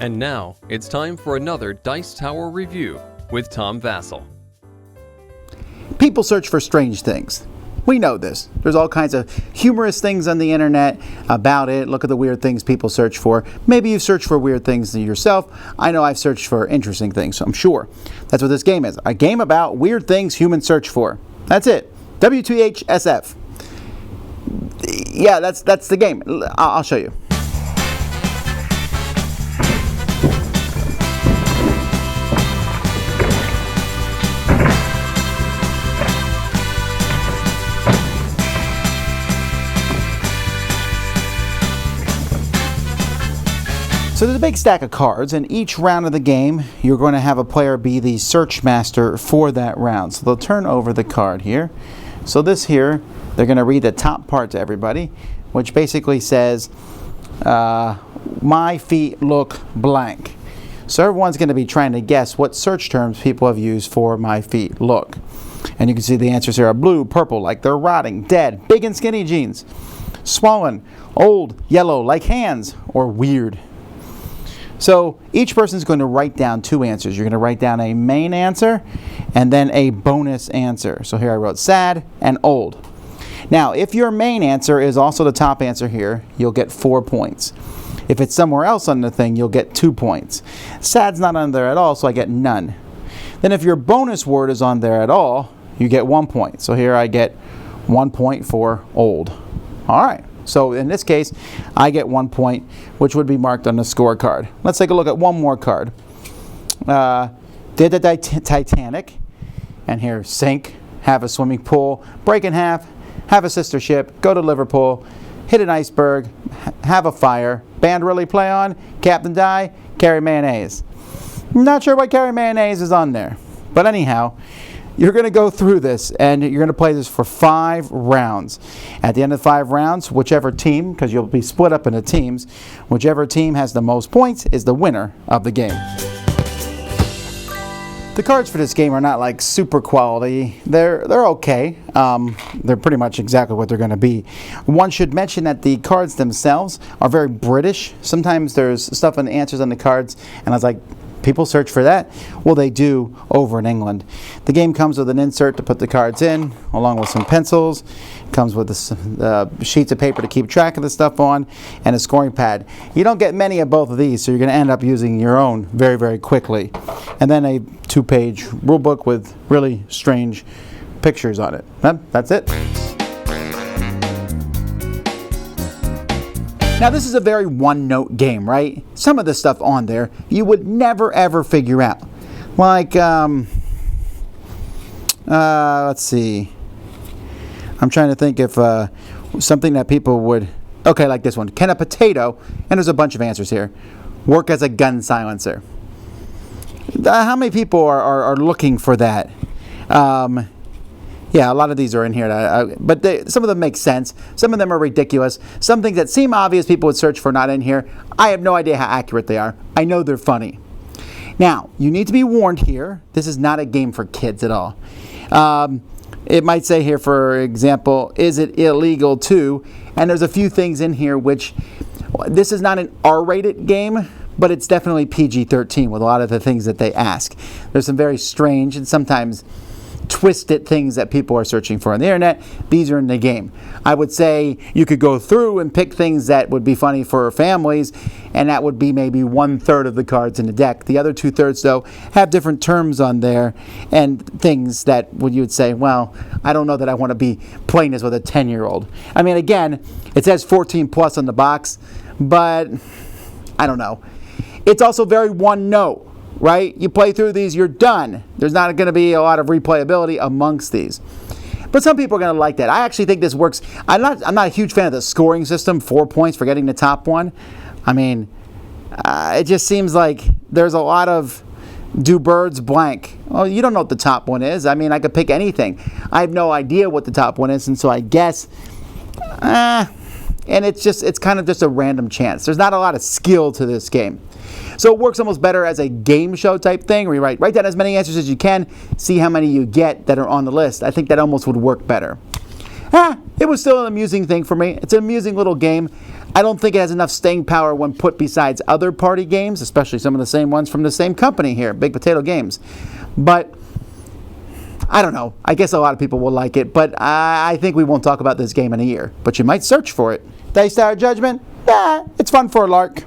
And now, it's time for another Dice Tower review with Tom Vasel. People search for strange things. We know this. There's all kinds of humorous things on the internet about it. Look at the weird things people search for. Maybe you've searched for weird things yourself. I know I've searched for interesting things, so I'm sure. That's what this game is. A game about weird things humans search for. That's it. WTHSF. Yeah, that's the game. I'll show you. So there's a big stack of cards, and each round of the game, you're going to have a player be the search master for that round. So they'll turn over the card here. So this here, they're going to read the top part to everybody, which basically says, my feet look blank. So everyone's going to be trying to guess what search terms people have used for my feet look. And you can see the answers here are blue, purple, like they're rotting, dead, big and skinny jeans, swollen, old, yellow, like hands, or weird. So each person is going to write down two answers. You're going to write down a main answer and then a bonus answer. So here I wrote sad and old. Now, if your main answer is also the top answer here, you'll get 4 points. If it's somewhere else on the thing, you'll get 2 points. Sad's not on there at all, so I get none. Then if your bonus word is on there at all, you get 1 point. So here I get 1 point for old. All right. So in this case, I get 1 point, which would be marked on the scorecard. Let's take a look at one more card. Did the Titanic, and here sink, have a swimming pool, break in half, have a sister ship, go to Liverpool, hit an iceberg, have a fire, band really play on, captain die, carry mayonnaise. Not sure why carry mayonnaise is on there, but anyhow, you're going to go through this, and you're going to play this for 5 rounds. At the end of 5 rounds, whichever team, because you'll be split up into teams, whichever team has the most points is the winner of the game. The cards for this game are not like super quality. They're okay. They're pretty much exactly what they're going to be. One should mention that the cards themselves are very British. Sometimes there's stuff in the answers on the cards, and I was like, people search for that? Well, they do over in England. The game comes with an insert to put the cards in, along with some pencils. It comes with sheets of paper to keep track of the stuff on, and a scoring pad. You don't get many of both of these, so you're going to end up using your own very, very quickly. And then a 2-page rule book with really strange pictures on it. That's it. Now this is a very one-note game, right? Some of the stuff on there you would never ever figure out. Like, let's see. I'm trying to think if something that people would, okay, like this one. Can a potato, and there's a bunch of answers here, work as a gun silencer? How many people are looking for that? Yeah, a lot of these are in here, but some of them make sense. Some of them are ridiculous. Some things that seem obvious people would search for not in here. I have no idea how accurate they are. I know they're funny. Now, you need to be warned here. This is not a game for kids at all. It might say here, for example, is it illegal to? And there's a few things in here which, this is not an R-rated game, but it's definitely PG-13 with a lot of the things that they ask. There's some very strange and sometimes twisted things that people are searching for on the internet. These are in the game. I would say you could go through and pick things that would be funny for families, and that would be maybe 1/3 of the cards in the deck. The other 2/3, though, have different terms on there and things that you would say, well, I don't know that I want to be playing this with a 10-year-old. I mean, again, it says 14 plus on the box, but I don't know. It's also very one note. Right? You play through these, you're done. There's not going to be a lot of replayability amongst these. But some people are going to like that. I actually think this works. I'm not a huge fan of the scoring system, 4 points for getting the top one. I mean, it just seems like there's a lot of do birds blank. Oh, you don't know what the top one is. I mean, I could pick anything. I have no idea what the top one is, and so I guess, and it's kind of just a random chance. There's not a lot of skill to this game. So it works almost better as a game show type thing where you write down as many answers as you can, see how many you get that are on the list. I think that almost would work better. It was still an amusing thing for me. It's an amusing little game. I don't think it has enough staying power when put besides other party games, especially some of the same ones from the same company here, Big Potato Games. But I don't know. I guess a lot of people will like it, but I think we won't talk about this game in a year. But you might search for it. Dice Tower Judgment? Nah, it's fun for a lark.